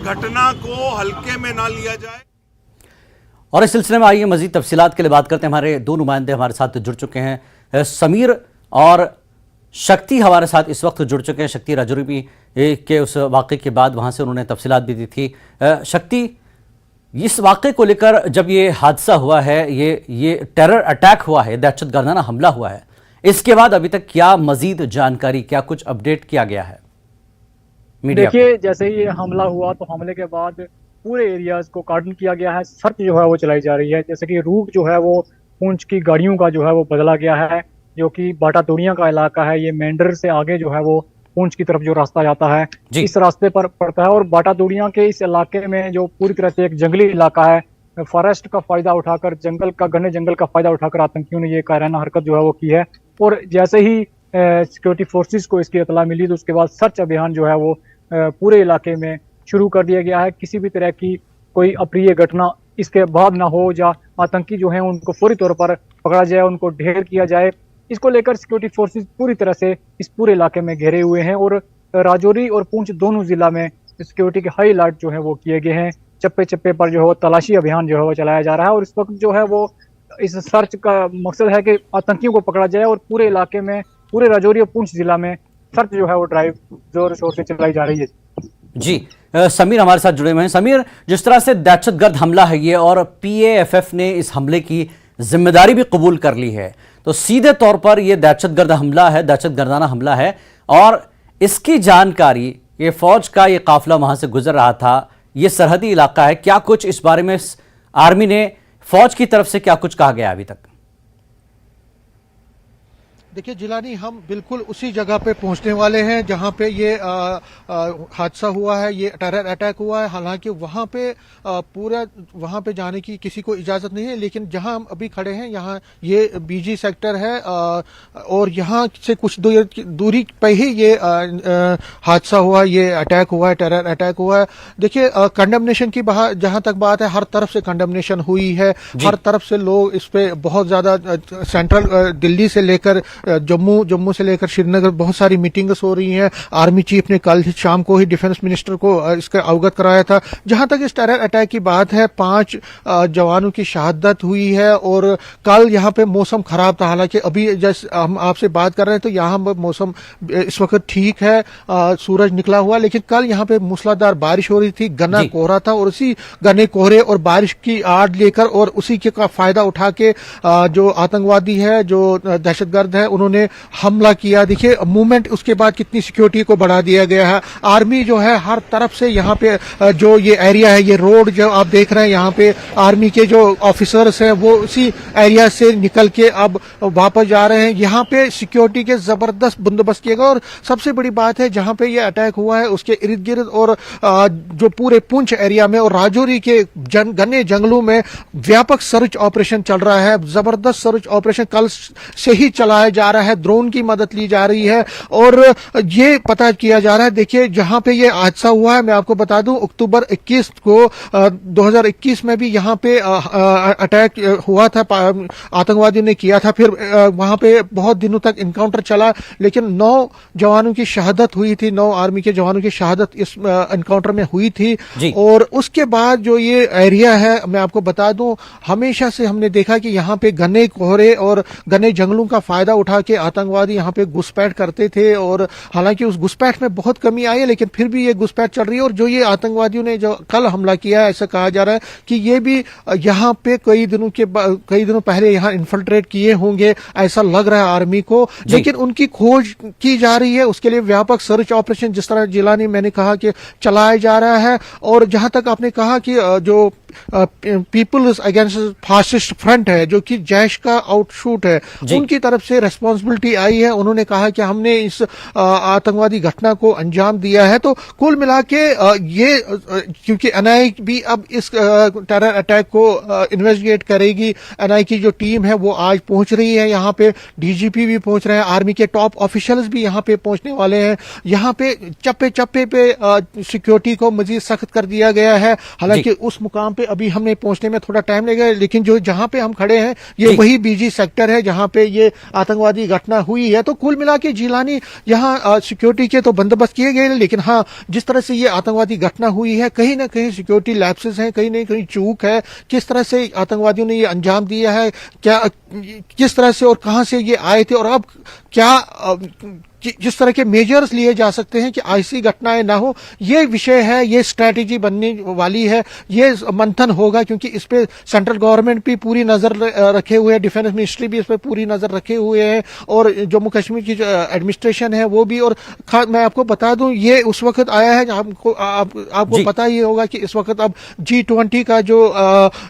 घटना को हल्के में ना लिया जाए। और इस सिलसिले में आइए मजीद तफसीलात के लिए बात करते हैं। हमारे दो नुमाइंदे हमारे साथ जुड़ चुके हैं, समीर और शक्ति हमारे साथ इस वक्त जुड़ चुके हैं। शक्ति राजौरी के उस वाक़े के बाद वहाँ से उन्होंने तफसीलात भी दी थी। शक्ति, इस वाक़े को लेकर जब ये हादसा हुआ है, ये टेरर अटैक हुआ है, दहशतगर्दाना हमला हुआ है, इसके बाद अभी तक क्या मजीद जानकारी, क्या कुछ अपडेट किया गया है? देखिए, जैसे ही ये हमला हुआ तो हमले के बाद पूरे एरियाज को कार्डन किया गया है, सर्च जो है वो चलाई जा रही है। जैसे कि रूट जो है वो पुंछ की गाड़ियों का जो है वो बदला गया है, जो कि बाटा तोड़ियां का इलाका है। ये मेंढर से आगे जो है वो पुंछ की तरफ जो रास्ता जाता है इस रास्ते पर पड़ता है। और बाटा तोड़ियां के इस इलाके में जो पूरी तरह से एक जंगली इलाका है, फॉरेस्ट का फायदा उठाकर, घने जंगल का फायदा उठाकर आतंकियों ने ये कायराना हरकत जो है वो की है। और जैसे ही सिक्योरिटी फोर्सेस को इसकी इतला मिली तो उसके बाद सर्च अभियान जो है वो पूरे इलाके में शुरू कर दिया गया है। किसी भी तरह की कोई अप्रिय घटना इसके बाद ना हो, या आतंकी जो हैं उनको फौरी तौर पर पकड़ा जाए, उनको ढेर किया जाए। इसको लेकर सिक्योरिटी फोर्सेस पूरी तरह से इस पूरे इलाके में घेरे हुए हैं। और राजौरी और पुंछ दोनों जिला में सिक्योरिटी के हाई अलर्ट जो है वो किए गए हैं। चप्पे चप्पे पर जो है वो तलाशी अभियान जो है वो चलाया जा रहा है। और इस वक्त जो है वो इस सर्च का मकसद है कि आतंकियों को पकड़ा जाए। और पूरे इलाके में, पूरे राजौरी और पुंछ जिला में सर्च जो है वो ड्राइव जोर शोर से चलाई जा रही है। जी, समीर हमारे साथ जुड़े हुए हैं। समीर, जिस तरह से दहशतगर्द हमला है ये, और PAFF ने इस हमले की जिम्मेदारी भी कबूल कर ली है, तो सीधे तौर पर यह दहशतगर्द हमला है, दहशतगर्दाना हमला है, और इसकी जानकारी, ये फौज का ये काफिला वहां से गुजर रहा था, ये सरहदी इलाका है, क्या कुछ इस बारे में आर्मी ने, फौज की तरफ से क्या कुछ कहा गया अभी तक? देखिए जिलानी, हम बिल्कुल उसी जगह पे पहुंचने वाले हैं जहां पे ये हादसा हुआ है, ये टेरर अटैक हुआ है। हालांकि वहां पे जाने की किसी को इजाजत नहीं है, लेकिन जहां हम अभी खड़े हैं यहाँ ये BG सेक्टर है, और यहाँ से कुछ दूरी पे ही ये हादसा हुआ, ये अटैक हुआ है, टेरर अटैक हुआ है। देखिए, कंडेमनेशन की जहां तक बात है, हर तरफ से कंडेमनेशन हुई है, हर तरफ से लोग इस पे बहुत ज्यादा, सेंट्रल दिल्ली से लेकर जम्मू से लेकर श्रीनगर बहुत सारी मीटिंग्स हो रही हैं। आर्मी चीफ ने कल शाम को ही डिफेंस मिनिस्टर को इसका अवगत कराया था। जहां तक इस टेरर अटैक की बात है, 5 जवानों की शहादत हुई है। और कल यहां पे मौसम खराब था, हालांकि अभी जैसे हम आपसे बात कर रहे हैं तो यहां मौसम इस वक्त ठीक है, सूरज निकला हुआ, लेकिन कल यहां पे मूसलाधार बारिश हो रही थी, घना कोहरा था, और उसी घने कोहरे और बारिश की आड़ लेकर और उसी के का फायदा उठा के जो आतंकवादी है, जो दहशतगर्द है, उन्होंने हमला किया। देखिए मूवमेंट, उसके बाद कितनी सिक्योरिटी को बढ़ा दिया गया है। आर्मी जो है हर तरफ से यहाँ पे जो ये एरिया है, ये रोड जो आप देख रहे हैं, यहाँ पे आर्मी के जो ऑफिसर्स हैं वो उसी एरिया से निकल के अब वापस जा रहे हैं। यहाँ पे सिक्योरिटी के जबरदस्त बंदोबस्त किया गया। और सबसे बड़ी बात है, जहाँ पे ये अटैक हुआ है उसके इर्द गिर्द और जो पूरे पुंछ एरिया में और राजौरी के घने जंगलों में व्यापक सर्च ऑपरेशन चल रहा है। जबरदस्त सर्च ऑपरेशन कल से ही चलाया जा रहा है, ड्रोन की मदद ली जा रही है और ये पता किया जा रहा है। देखिए जहां पे ये हादसा हुआ है, मैं आपको बता दूं, अक्टूबर 21 को 2021 में भी यहां पे अटैक हुआ था, आतंकवादियों ने किया था। फिर वहां पे बहुत दिनों तक इनकाउंटर चला, लेकिन 9 जवानों की शहादत हुई थी, 9 आर्मी के जवानों की शहादत इस इनकाउंटर में हुई थी। और उसके बाद जो ये एरिया है, मैं आपको बता दूं, हमेशा से हमने देखा कि यहाँ पे घने कोहरे और घने जंगलों का फायदा उठा के आतंकवादी यहाँ पे घुसपैठ करते थे। और हालांकि उस घुसपैठ में बहुत कमी आई है, लेकिन फिर भी ये घुसपैठ चल रही है। और जो ये आतंकवादियों ने जो कल हमला किया है, ऐसा कहा जा रहा है कि ये भी यहाँ पे कई दिनों पहले यहाँ इन्फिल्ट्रेट किए होंगे, ऐसा लग रहा है आर्मी को। लेकिन उनकी खोज की जा रही है, उसके लिए व्यापक सर्च ऑपरेशन, जिस तरह जिलानी मैंने कहा कि चलाया जा रहा है। और जहां तक आपने कहा कि जो पीपल्स अगेंस्ट फासिस्ट फ्रंट है, जो कि जैश का आउटशूट है, उनकी तरफ से रेस्पॉन्सिबिलिटी आई है। उन्होंने कहा कि हमने इस आतंकवादी घटना को अंजाम दिया है। तो कुल मिला के ये, क्योंकि NIA भी अब इस टेरर अटैक को इन्वेस्टिगेट करेगी, NIA की जो टीम है वो आज पहुंच रही है यहाँ पे, DGP भी पहुंच रहे हैं, आर्मी के टॉप ऑफिशियल्स भी यहाँ पे पहुंचने वाले हैं। यहाँ पे चप्पे चप्पे पे सिक्योरिटी को मजीद सख्त कर दिया गया है। हालांकि उस मुकाम पे अभी हमें पहुंचने में थोड़ा टाइम लगेगा, लेकिन जो जहां पे हम खड़े हैं ये वही बीजी सेक्टर है जहां पे ये आतंकवादी घटना हुई है। तो कुल मिला के जिलानी यहाँ सिक्योरिटी के तो बंदोबस्त किए गए, लेकिन हाँ, जिस तरह से ये आतंकवादी घटना हुई है, कहीं ना कहीं सिक्योरिटी लैप्सेस हैं, कहीं ना कहीं चूक है। किस तरह से आतंकवादियों ने ये अंजाम दिया है, क्या किस तरह से और कहां से ये आए थे, और अब क्या जिस तरह के मेजर्स लिए जा सकते हैं कि ऐसी घटनाएं ना हो, ये विषय है, ये स्ट्रैटेजी बनने वाली है, ये मंथन होगा, क्योंकि इस पे सेंट्रल गवर्नमेंट भी पूरी नजर रखे हुए है, डिफेंस मिनिस्ट्री भी इस पे पूरी नजर रखे हुए है, और जम्मू कश्मीर की जो एडमिनिस्ट्रेशन है वो भी। और मैं आपको बता दूं, ये उस वक्त आया है, आपको पता ही होगा कि इस वक्त अब G20 का जो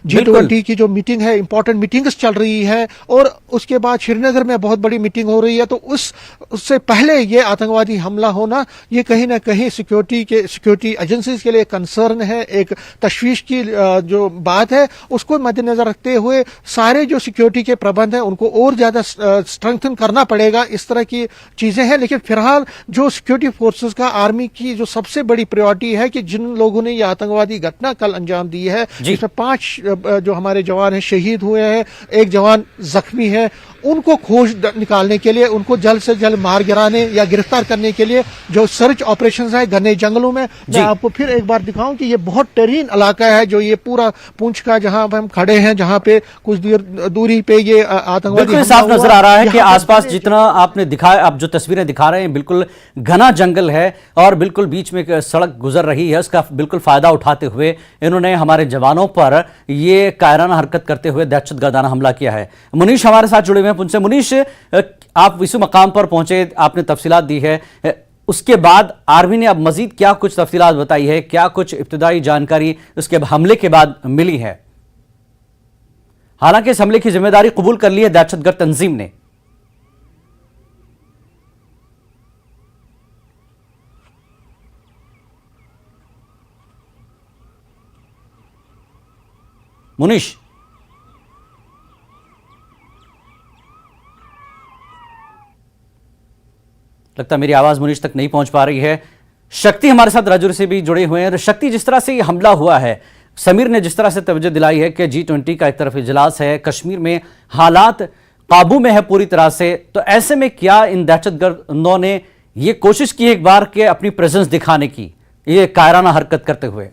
G20 की जो मीटिंग है, इंपॉर्टेंट मीटिंग्स चल रही है, और उसके बाद श्रीनगर में बहुत बड़ी मीटिंग हो रही है। तो उससे पहले ये आतंकवादी हमला होना, ये कहीं ना कहीं सिक्योरिटी एजेंसीज के लिए कंसर्न है, एक तशवीश की जो बात है, उसको मद्देनजर रखते हुए सारे जो सिक्योरिटी के प्रबंध हैं उनको और ज्यादा स्ट्रेंथन करना पड़ेगा। इस तरह की चीजें हैं, लेकिन फिलहाल जो सिक्योरिटी फोर्सेस का, आर्मी की जो सबसे बड़ी प्रायोरिटी है कि जिन लोगों ने ये आतंकवादी घटना कल अंजाम दी है, इसमें 5 जो हमारे जवान हैं शहीद हुए हैं, 1 जवान जख्मी है, उनको खोज निकालने के लिए, उनको जल्द से जल्द मार गिराने या गिरफ्तार करने के लिए जो सर्च ऑपरेशंस है घने जंगलों में। मैं आपको फिर एक बार दिखाऊं कि ये बहुत टेरीन इलाका है, जो ये पूरा पुंछ का जहां हम खड़े हैं, जहां पे कुछ दूरी पे ये आतंकवादी साफ नजर आ रहा है कि आसपास जितना आपने दिखाया, आप जो तस्वीरें दिखा रहे हैं, बिल्कुल घना जंगल है और बिल्कुल बीच में एक सड़क गुजर रही है। उसका बिल्कुल फायदा उठाते हुए इन्होंने हमारे जवानों पर ये कायराना हरकत करते हुए दहशतगर्दाना हमला किया है। मुनीश हमारे साथ जुड़े हुए हैं उनसे। मुनीश, आप इस मकाम पर पहुंचे, आपने तफसीलात दी है, उसके बाद आर्मी ने अब मजीद क्या कुछ तफसीलात बताई है, क्या कुछ इब्तिदाई जानकारी उसके हमले के बाद मिली है? हालांकि इस हमले की जिम्मेदारी कबूल कर ली है दहशतगर्द तंजीम ने। मुनीश, लगता है मेरी आवाज मुनीश तक नहीं पहुंच पा रही है। शक्ति हमारे साथ राजौरी से भी जुड़े हुए हैं। शक्ति, जिस तरह से ये हमला हुआ है, समीर ने जिस तरह से तवज्जो दिलाई है कि G20 का एक तरफ इजलास है, कश्मीर में हालात काबू में है पूरी तरह से, तो ऐसे में क्या इन दहशतगर्दों ने ये कोशिश की एक बार के अपनी प्रेजेंस दिखाने की, ये कायराना हरकत करते हुए?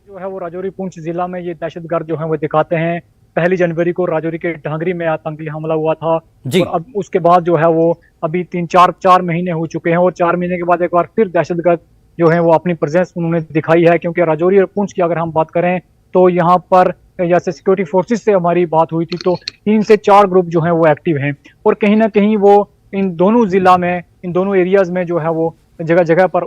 जो है वो राजौरी पुंछ जिला में ये दहशतगर्द जो है वो दिखाते हैं। 1 जनवरी को राजौरी के ढांगरी में आतंकी हमला हुआ था, और अब उसके बाद जो है वो अभी 4 महीने हो चुके हैं, और 4 महीने के बाद एक बार फिर दहशतगर्द जो है वो अपनी प्रेजेंस उन्होंने दिखाई है। क्योंकि राजौरी और पुंछ की अगर हम बात करें तो यहाँ पर जैसे सिक्योरिटी फोर्सेस से हमारी बात हुई थी, तो 3 से 4 ग्रुप जो है वो एक्टिव हैं, और कहीं ना कहीं वो इन दोनों जिला में, इन दोनों एरियाज में जो है वो जगह जगह पर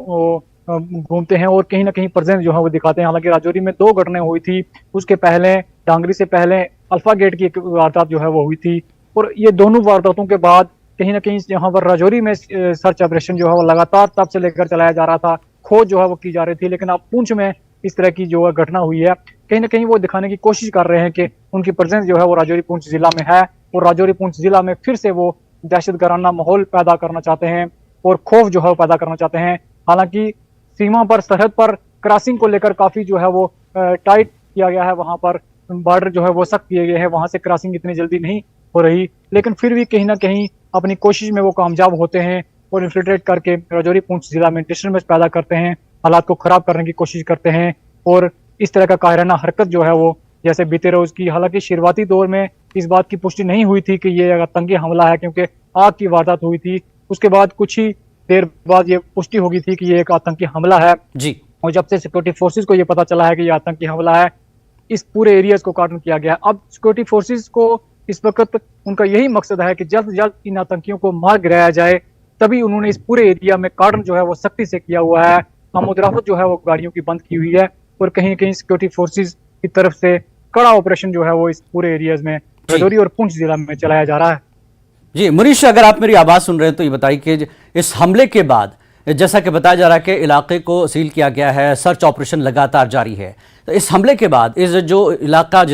घूमते हैं और कहीं ना कहीं प्रेजेंस जो है वो दिखाते हैं। हालांकि राजौरी में 2 घटनाएं हुई थी, उसके पहले डांगरी से पहले अल्फा गेट की एक वारदात जो है वो हुई थी, और ये दोनों वारदातों के बाद कहीं ना कहीं यहाँ पर राजौरी में सर्च ऑपरेशन जो है वो लगातार तब से लेकर चलाया जा रहा था, खोज जो है वो की जा रही थी। लेकिन अब पुंछ में इस तरह की जो घटना हुई है, कहीं ना कहीं वो दिखाने की कोशिश कर रहे हैं कि उनकी प्रेजेंस जो है वो राजौरी पुंछ जिला में है, और राजौरी पुंछ जिला में फिर से वो दहशतगर्दाना माहौल पैदा करना चाहते हैं और खौफ जो है वो पैदा करना चाहते हैं। हालांकि सीमा पर, सरहद पर क्रॉसिंग को लेकर काफी जो है वो टाइट किया गया है, वहां पर बॉर्डर जो है वो सख्त किए गए हैं, वहां से क्रॉसिंग इतनी जल्दी नहीं हो रही, लेकिन फिर भी कहीं ना कहीं अपनी कोशिश में वो कामयाब होते हैं और इन्फिल्ट्रेट करके राजौरी पुंछ जिला में डिस्टर्बेंस पैदा करते हैं, हालात को खराब करने की कोशिश करते हैं, और इस तरह का कायराना हरकत जो है वो जैसे बीते रोज की, हालांकि शुरुआती दौर में इस बात की पुष्टि नहीं हुई थी कि ये आतंकी हमला है, क्योंकि आग की वारदात हुई थी, उसके बाद कुछ ही देर बाद ये पुष्टि हो गई थी कि ये एक आतंकी हमला है जी। और जब से सिक्योरिटी फोर्सेस को ये पता चला है कि ये आतंकी हमला है, इस पूरे एरियाज को कार्डन किया गया। अब सिक्योरिटी फोर्सेस को इस वक्त उनका यही मकसद है कि जल्द से जल्द इन आतंकियों को मार गिराया जाए, तभी उन्होंने इस पूरे एरिया में कार्डन जो है वो सख्ती से किया हुआ है। आमोदराफत जो है वो गाड़ियों की बंद की हुई है, और कहीं न कहीं सिक्योरिटी फोर्सेस की तरफ से कड़ा ऑपरेशन जो है वो इस पूरे एरियाज में राजौरी और पुंछ जिला में चलाया जा रहा है। जी मनीष, अगर आप मेरी आवाज सुन रहे हैं तो ये बताइए कि इस हमले के बाद जैसा कि बताया जा रहा है कि इलाके को सील किया गया है, सर्च ऑपरेशन लगातार जारी है, तो इस हमले के बाद इस जो इलाका